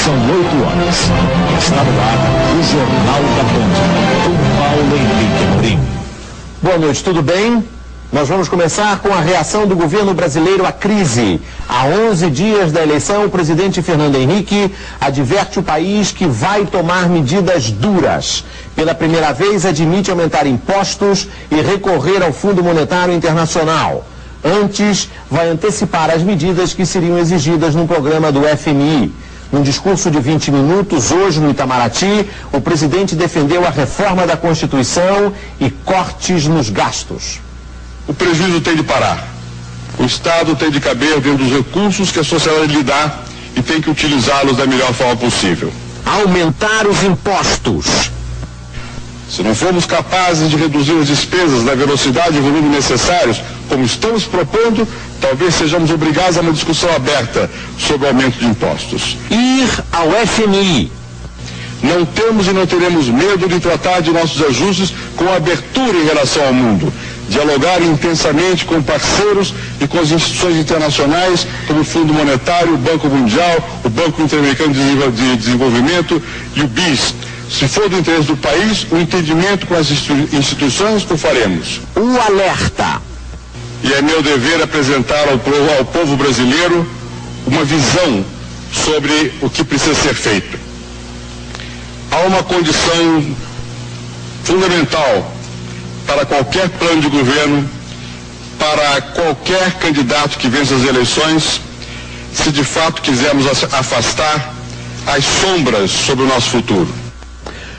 São 8 horas. Está no ar o Jornal da Band, com Paulo Henrique Amorim. Boa noite, tudo bem? Nós vamos começar com a reação do governo brasileiro à crise. Há 11 dias da eleição, o presidente Fernando Henrique adverte o país que vai tomar medidas duras. Pela primeira vez, admite aumentar impostos e recorrer ao Fundo Monetário Internacional. Antes, vai antecipar as medidas que seriam exigidas no programa do FMI. Num discurso de 20 minutos, hoje no Itamaraty, o presidente defendeu a reforma da Constituição e cortes nos gastos. O prejuízo tem de parar. O Estado tem de caber dentro dos recursos que a sociedade lhe dá e tem que utilizá-los da melhor forma possível. Aumentar os impostos. Se não formos capazes de reduzir as despesas na velocidade e volume necessários, como estamos propondo, talvez sejamos obrigados a uma discussão aberta sobre o aumento de impostos. Ir ao FMI. Não temos e não teremos medo de tratar de nossos ajustes com abertura em relação ao mundo. Dialogar intensamente com parceiros e com as instituições internacionais, como o Fundo Monetário, o Banco Mundial, o Banco Interamericano de Desenvolvimento e o BIS. Se for do interesse do país, o entendimento com as instituições, o faremos. O alerta. E é meu dever apresentar ao povo brasileiro uma visão sobre o que precisa ser feito. Há uma condição fundamental para qualquer plano de governo, para qualquer candidato que vença as eleições, se de fato quisermos afastar as sombras sobre o nosso futuro.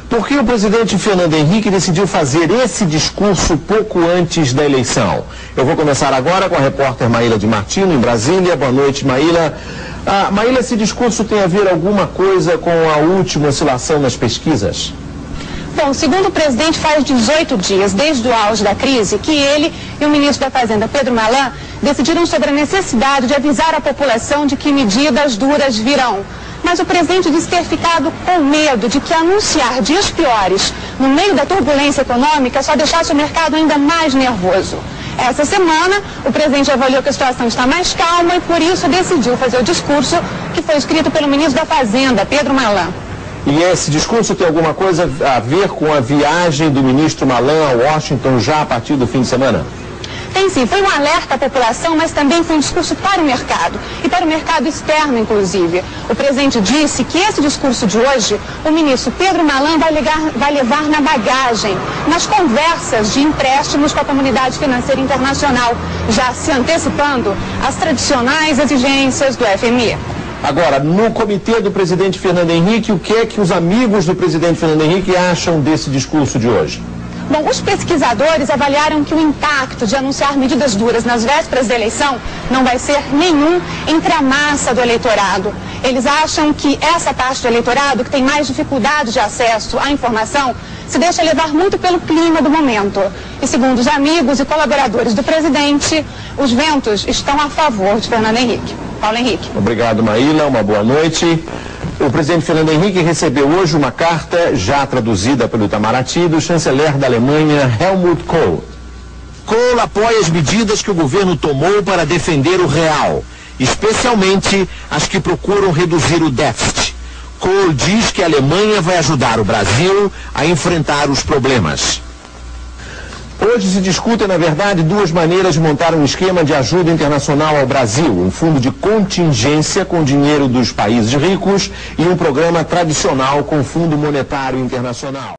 Por que o presidente Fernando Henrique decidiu fazer esse discurso pouco antes da eleição? Eu vou começar agora com a repórter Maíla de Martino, em Brasília. Boa noite, Maíla. Maíla, esse discurso tem a ver alguma coisa com a última oscilação nas pesquisas? Bom, segundo o presidente, faz 18 dias, desde o auge da crise, que ele e o ministro da Fazenda, Pedro Malan, decidiram sobre a necessidade de avisar a população de que medidas duras virão. Mas o presidente disse ter ficado com medo de que anunciar dias piores no meio da turbulência econômica só deixasse o mercado ainda mais nervoso. Essa semana, o presidente avaliou que a situação está mais calma e por isso decidiu fazer o discurso que foi escrito pelo ministro da Fazenda, Pedro Malan. E esse discurso tem alguma coisa a ver com a viagem do ministro Malan a Washington já a partir do fim de semana? Tem sim, foi um alerta à população, mas também foi um discurso para o mercado, e para o mercado externo, inclusive. O presidente disse que esse discurso de hoje, o ministro Pedro Malan vai levar na bagagem, nas conversas de empréstimos com a comunidade financeira internacional, já se antecipando às tradicionais exigências do FMI. Agora, no comitê do presidente Fernando Henrique, o que é que os amigos do presidente Fernando Henrique acham desse discurso de hoje? Bom, os pesquisadores avaliaram que o impacto de anunciar medidas duras nas vésperas da eleição não vai ser nenhum entre a massa do eleitorado. Eles acham que essa parte do eleitorado, que tem mais dificuldade de acesso à informação, se deixa levar muito pelo clima do momento. E segundo os amigos e colaboradores do presidente, os ventos estão a favor de Fernando Henrique. Paulo Henrique. Obrigado, Maíla. Uma boa noite. O presidente Fernando Henrique recebeu hoje uma carta, já traduzida pelo Itamaraty, do chanceler da Alemanha, Helmut Kohl. Kohl apoia as medidas que o governo tomou para defender o real, especialmente as que procuram reduzir o déficit. Kohl diz que a Alemanha vai ajudar o Brasil a enfrentar os problemas. Hoje se discutem, na verdade, duas maneiras de montar um esquema de ajuda internacional ao Brasil. Um fundo de contingência com dinheiro dos países ricos e um programa tradicional com Fundo Monetário Internacional.